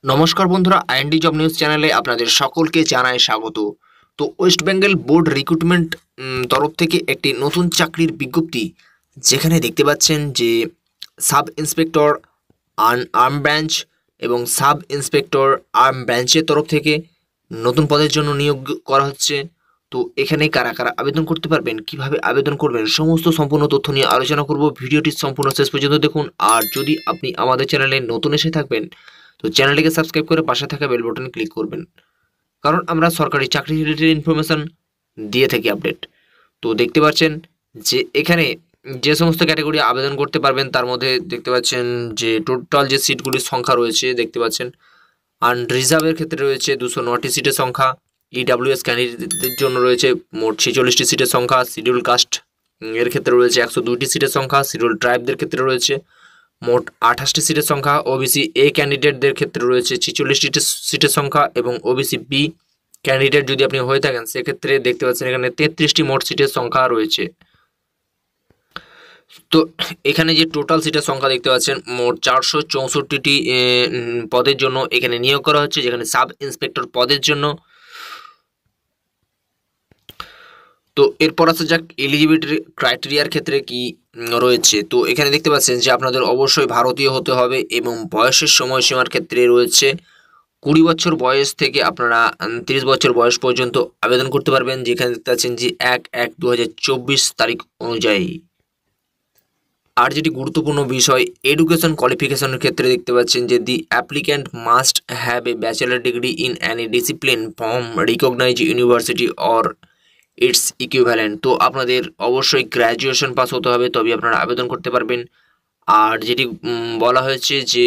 নমস্কার বন্ধুরা, IND job news চ্যানেলে আপনাদের সকলকে জানাই স্বাগত। তো ওয়েস্ট বেঙ্গল বোর্ড রিক্রুটমেন্ট তরফ থেকে একটি নতুন চাকরির বিজ্ঞপ্তি, যেখানে দেখতে পাচ্ছেন যে সাব ইন্সপেক্টর আর্ম ব্রাঞ্চ এবং সাব ইন্সপেক্টর আর্ম ব্রাঞ্চের তরফ থেকে নতুন পদের জন্য নিয়োগ করা হচ্ছে। তো এখানে কারা কারা আবেদন করতে পারবেন, কিভাবে আবেদন করবেন, সমস্ত সম্পূর্ণ তথ্য নিয়ে আলোচনা করব। ভিডিওটি সম্পূর্ণ শেষ পর্যন্ত দেখুন। আর যদি আপনি আমাদের চ্যানেলে নতুন এসে থাকবেন, তো চ্যানেলটিকে সাবস্ক্রাইব করে পাশে থাকা বেল বাটনে ক্লিক করবেন, কারণ আমরা সরকারি চাকরি রিলেটেড ইনফরমেশন দিয়ে থাকি আপডেট। তো দেখতে পাচ্ছেন যে এখানে যে সমস্ত ক্যাটাগরি আবেদন করতে পারবেন, তার মধ্যে দেখতে পাচ্ছেন যে টোটাল যে সিটগুলির সংখ্যা রয়েছে দেখতে পাচ্ছেন। আনরিজার্ভের ক্ষেত্রে রয়েছে 209টি সিটের সংখ্যা, ইডাব্লিউএস ক্যান্ডিডেটদের জন্য রয়েছে মোট 46টি সিটের সংখ্যা, শিডিউল কাস্ট এর ক্ষেত্রে রয়েছে 102টি সিটের সংখ্যা, শিডিউল ট্রাইবদের ক্ষেত্রে রয়েছে মোট 28টি সিটের সংখ্যা, ওবিসি এ ক্যান্ডিডেটদের ক্ষেত্রে রয়েছে 46টি সিটের সংখ্যা এবং ওবিসি বি ক্যান্ডিডেট যদি আপনি হয়ে থাকেন সেক্ষেত্রে দেখতে পাচ্ছেন এখানে 33টি মোট সিটের সংখ্যা রয়েছে। তো এখানে যে টোটাল সিটের সংখ্যা দেখতে পাচ্ছেন মোট 464টি পদের জন্য এখানে নিয়োগ করা হচ্ছে, যেখানে সাব ইন্সপেক্টর পদের জন্য। তো এরপর আসা যাক এলিজিবিলিটি ক্রাইটেরিয়ার ক্ষেত্রে কি রয়েছে। তো এখানে দেখতে পাচ্ছেন যে আপনাদের অবশ্যই ভারতীয় হতে হবে এবং বয়সের সময়সীমার ক্ষেত্রে রয়েছে 20 বছর বয়স থেকে আপনারা 30 বছর বয়স পর্যন্ত আবেদন করতে পারবেন, যেখানে দেখতে পাচ্ছেন যে 1/1/2024 তারিখ অনুযায়ী। আর যেটি গুরুত্বপূর্ণ বিষয়, এডুকেশন কোয়ালিফিকেশনের ক্ষেত্রে দেখতে পাচ্ছেন যে the applicant must have a bachelor degree in any discipline from recognized university or its equivalent. তো আপনাদের অবশ্যই গ্র্যাজুয়েশন পাস হতে হবে, তবে আপনারা আবেদন করতে পারবেন। আর যেটি বলা হয়েছে যে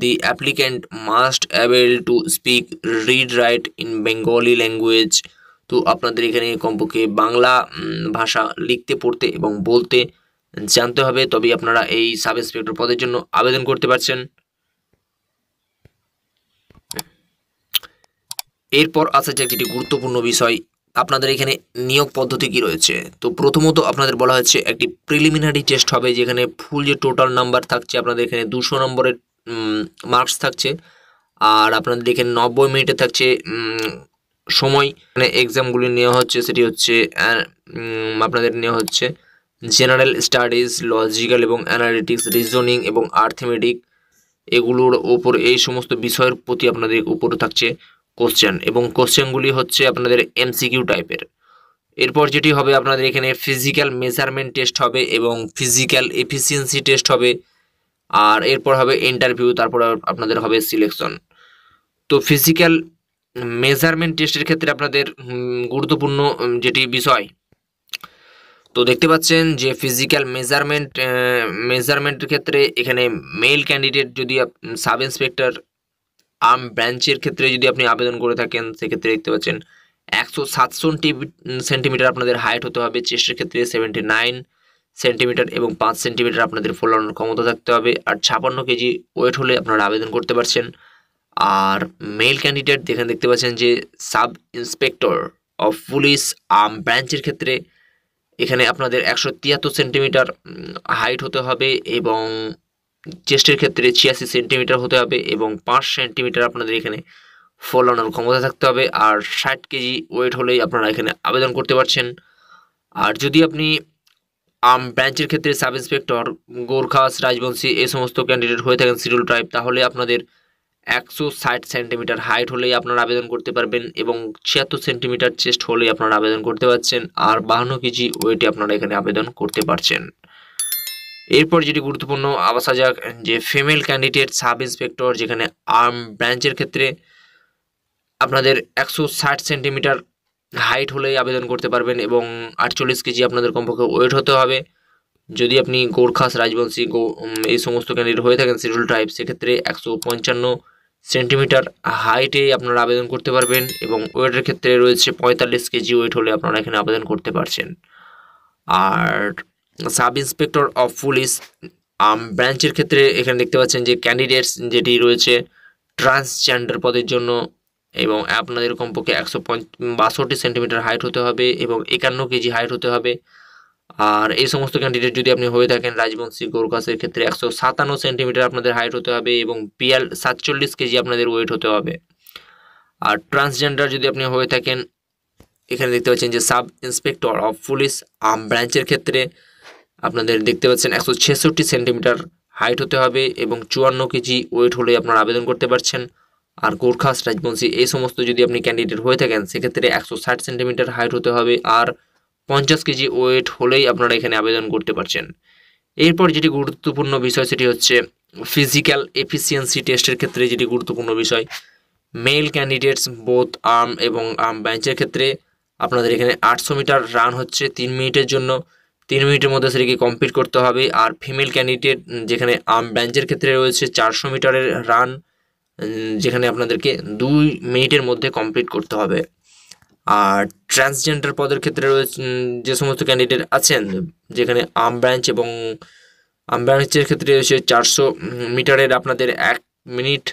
the applicant must able to speak read write in Bengali language. তো আপনাদের এখানে কমপক্ষে বাংলা ভাষা লিখতে পড়তে এবং বলতে জানতে হবে, তবেই আপনারা এই সাব ইন্সপেক্টর পদের জন্য আবেদন করতে পারছেন। এরপর আসা যাক যেটি গুরুত্বপূর্ণ বিষয়, আপনাদের এখানে নিয়োগ পদ্ধতি কি রয়েছে। তো প্রথমত আপনাদের বলা হচ্ছে একটি প্রিলিমিনারি টেস্ট হবে, যেখানে ফুল যে টোটাল নাম্বার থাকছে আপনাদের এখানে 200 নম্বরের মার্কস থাকছে। আর আপনাদের এখানে 90 মিনিটে থাকছে সময়। মানে এক্সামগুলি নেওয়া হচ্ছে সেটি হচ্ছে আপনাদের নেওয়া হচ্ছে জেনারেল স্টাডিজ, লজিক্যাল এবং অ্যানালিটিক্স, রিজনিং এবং আর্থমেটিক, এগুলোর ওপর এই সমস্ত বিষয়ের প্রতি আপনাদের উপরে থাকছে কোশ্চেন, এবং কোশ্চেনগুলি হচ্ছে আপনাদের এমসিকিউ টাইপের। এরপর যেটি হবে আপনাদের এখানে ফিজিক্যাল মেজারমেন্ট টেস্ট হবে এবং ফিজিক্যাল এফিসিয়েন্সি টেস্ট হবে। আর এরপর হবে ইন্টারভিউ, তারপর আপনাদের হবে সিলেকশন। তো ফিজিক্যাল মেজারমেন্ট টেস্টের ক্ষেত্রে আপনাদের গুরুত্বপূর্ণ যেটি বিষয়, তো দেখতে পাচ্ছেন যে ফিজিক্যাল মেজারমেন্টের ক্ষেত্রে এখানে মেল ক্যান্ডিডেট যদি সাব ইন্সপেক্টর আর্ম ব্রাঞ্চের ক্ষেত্রে যদি আপনি আবেদন করে থাকেন, সেক্ষেত্রে দেখতে পাচ্ছেন 167 সেন্টিমিটার আপনাদের হাইট হতে হবে, চেস্টের ক্ষেত্রে 79 সেন্টিমিটার এবং 5 সেন্টিমিটার আপনাদের ফোলানোর ক্ষমতা থাকতে হবে, আর 56 কেজি ওয়েট হলে আপনারা আবেদন করতে পারছেন। আর মেল ক্যান্ডিডেট যেখানে দেখতে পাচ্ছেন যে sub inspector of police arm ব্রাঞ্চের ক্ষেত্রে এখানে আপনাদের 173 সেন্টিমিটার হাইট হতে হবে এবং চেস্টের ক্ষেত্রে 86 সেন্টিমিটার হতে হবে এবং 5 সেন্টিমিটার আপনাদের এখানে ফলানোর ক্ষমতা থাকতে হবে, আর 60 কেজি ওয়েট হলেই আপনারা এখানে আবেদন করতে পারছেন। আর যদি আপনি আর্ম ব্রাঞ্চের ক্ষেত্রে সাব ইন্সপেক্টর গোর্খাস, রাজবংশী এই সমস্ত ক্যান্ডিডেট হয়ে থাকেন শিডিউল ট্রাইব, তাহলে আপনাদের 160 সেন্টিমিটার হাইট হলেই আপনারা আবেদন করতে পারবেন এবং 76 সেন্টিমিটার চেস্ট হলেই আপনারা আবেদন করতে পারছেন, আর 52 কেজি ওয়েটে আপনারা এখানে আবেদন করতে পারছেন। এরপর যেটি গুরুত্বপূর্ণ আসা যাক যে ফিমেল ক্যান্ডিডেট সাব ইন্সপেক্টর, যেখানে আর্ম ব্রাঞ্চের ক্ষেত্রে আপনাদের 160 সেন্টিমিটার হাইট হলেই আবেদন করতে পারবেন এবং 48 কেজি আপনাদের কমপক্ষে ওয়েট হতে হবে। যদি আপনি গোর্খাস, রাজবংশী এই সমস্ত ক্যান্ডিডেট হয়ে থাকেন শিডিউল ট্রাইব, সেক্ষেত্রে 155 সেন্টিমিটার হাইটে আপনারা আবেদন করতে পারবেন এবং ওয়েটের ক্ষেত্রে রয়েছে 45 কেজি ওয়েট হলে আপনারা এখানে আবেদন করতে পারছেন। আর সাব ইন্সপেক্টর অফ পুলিশ ব্রাঞ্চের ক্ষেত্রে এখানে দেখতে পাচ্ছেন যে ক্যান্ডিডেটস যেটি রয়েছে ট্রান্সজেন্ডার পদের জন্য, এবং আপনাদের কমপক্ষে 162 সেন্টিমিটার হাইট হতে হবে এবং 51 কেজি হাইট হতে হবে। আর এই সমস্ত ক্যান্ডিডেট যদি আপনি হয়ে থাকেন রাজবংশী গোর্খাসের ক্ষেত্রে 157 সেন্টিমিটার আপনাদের হাইট হতে হবে এবং পিএল 47 কেজি আপনাদের ওয়েট হতে হবে। আর ট্রান্সজেন্ডার যদি আপনি হয়ে থাকেন, এখানে দেখতে পাচ্ছেন যে sub inspector of police arm ব্রাঞ্চের ক্ষেত্রে আপনাদের দেখতে পাচ্ছেন 166 সেন্টিমিটার হাইট হতে হবে এবং 54 কেজি ওয়েট হলে আপনারা আবেদন করতে পারছেন। আর গোর্খাস রাজবংশী এই সমস্ত যদি আপনি ক্যান্ডিডেট হয়ে থাকেন সেক্ষেত্রে 160 সেন্টিমিটার হাইট হতে হবে আর 50 কেজি ওয়েট হলেই আপনারা এখানে আবেদন করতে পারছেন। এরপর যেটি গুরুত্বপূর্ণ বিষয় সেটি হচ্ছে ফিজিক্যাল এফিসিয়েন্সি টেস্টের ক্ষেত্রে যেটি গুরুত্বপূর্ণ বিষয়, মেল ক্যান্ডিডেটস বোথ আর্ম এবং আর্ম ব্রাঞ্চের ক্ষেত্রে আপনাদের এখানে 800 মিটার রান হচ্ছে 3 মিনিটের জন্য, 3 মিনিটের মধ্যে সেটিকে কমপ্লিট করতে হবে। আর ফিমেল ক্যান্ডিডেট যেখানে আর্ম ব্রাঞ্চের ক্ষেত্রে রয়েছে 400 মিটারের রান, যেখানে আপনাদেরকে 2 মিনিটের মধ্যে কমপ্লিট করতে হবে। আর ট্রান্সজেন্ডার পদের ক্ষেত্রে রয়েছে যে সমস্ত ক্যান্ডিডেট আছেন যেখানে আর্ম ব্রাঞ্চ এবং আর্ম ব্রাঞ্চের ক্ষেত্রে রয়েছে 400 মিটারের আপনাদের 1 মিনিট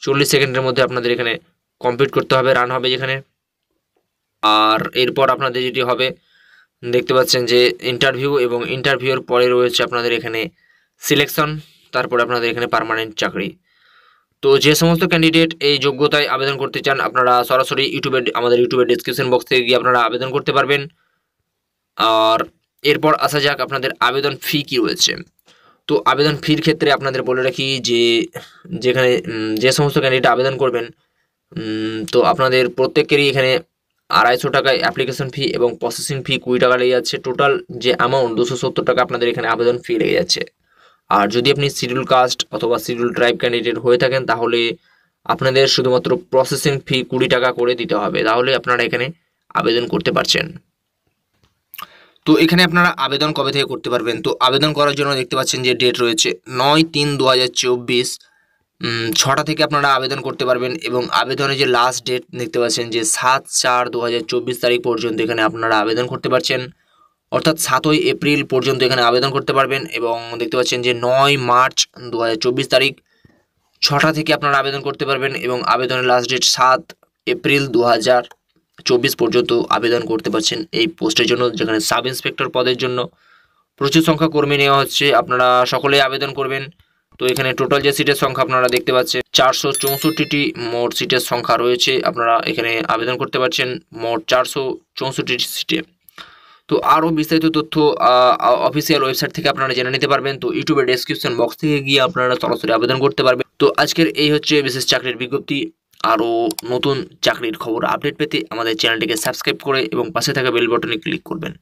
40 সেকেন্ডের মধ্যে আপনাদের এখানে কমপ্লিট করতে হবে, রান হবে যেখানে। আর এরপর আপনাদের যেটি হবে দেখতে পাচ্ছেন যে ইন্টারভিউ এবং ইন্টারভিউর পরে রয়েছে আপনাদের এখানে সিলেকশন, তারপর আপনাদের এখানে পার্মানেন্ট চাকরি। তো যে সমস্ত ক্যান্ডিডেট এই যোগ্যতায় আবেদন করতে চান আপনারা সরাসরি আমাদের ইউটিউবের ডিসক্রিপশন বক্স থেকে গিয়ে আপনারা আবেদন করতে পারবেন। আর এরপর আসা যাক আপনাদের আবেদন ফি কি রয়েছে। তো আবেদন ফির ক্ষেত্রে আপনাদের বলে রাখি যে যেখানে যে সমস্ত ক্যান্ডিডেট আবেদন করবেন তো আপনাদের প্রত্যেকেরই এখানে 250 টাকায় অ্যাপ্লিকেশন ফি এবং প্রসেসিং ফি 20 টাকা লেগে যাচ্ছে। টোটাল যে অ্যামাউন্ট 270 টাকা আপনাদের এখানে আবেদন ফি লেগে যাচ্ছে। আর যদি আপনি শিডিউল কাস্ট অথবা শিডিউল ট্রাইব ক্যান্ডিডেট হয়ে থাকেন তাহলে আপনাদের শুধুমাত্র প্রসেসিং ফি 20 টাকা করে দিতে হবে, তাহলে আপনারা এখানে আবেদন করতে পারছেন। তো এখানে আপনারা আবেদন কবে থেকে করতে পারবেন, তো আবেদন করার জন্য দেখতে পাচ্ছেন যে ডেট রয়েছে 9/3/2024 6টা থেকে আপনারা আবেদন করতে পারবেন এবং আবেদনের যে লাস্ট ডেট দেখতে পাচ্ছেন যে 7/4/2024 তারিখ পর্যন্ত এখানে আপনারা আবেদন করতে পারছেন, অর্থাৎ 7ই এপ্রিল পর্যন্ত এখানে আবেদন করতে পারবেন। এবং দেখতে পাচ্ছেন যে 9 মার্চ 2024 তারিখ 6টা থেকে আপনারা আবেদন করতে পারবেন এবং আবেদনের লাস্ট ডেট 7 এপ্রিল 2024 পর্যন্ত আবেদন করতে পারছেন এই পোস্টের জন্য, যেখানে সাব ইন্সপেক্টর পদের জন্য প্রচুর সংখ্যা কর্মী নেওয়া হচ্ছে, আপনারা সকলেই আবেদন করবেন। তো এখানে টোটাল যে সিটের সংখ্যা আপনারা দেখতে পাচ্ছেন 464টি মোট সিটের সংখ্যা রয়েছে, আপনারা এখানে আবেদন করতে পারছেন মোট 464টি সিটে। তো আরও বিস্তারিত তথ্য অফিসিয়াল ওয়েবসাইট থেকে আপনারা জেনে নিতে পারবেন। তো ইউটিউবের ডেসক্রিপশন বক্স থেকে গিয়ে আপনারা সরাসরি আবেদন করতে পারবেন। তো আজকের এই হচ্ছে বিশেষ চাকরির বিজ্ঞপ্তি। আরও নতুন চাকরির খবর আপডেট পেতে আমাদের চ্যানেলটিকে সাবস্ক্রাইব করে এবং পাশে থাকা বেল বাটনে ক্লিক করবেন।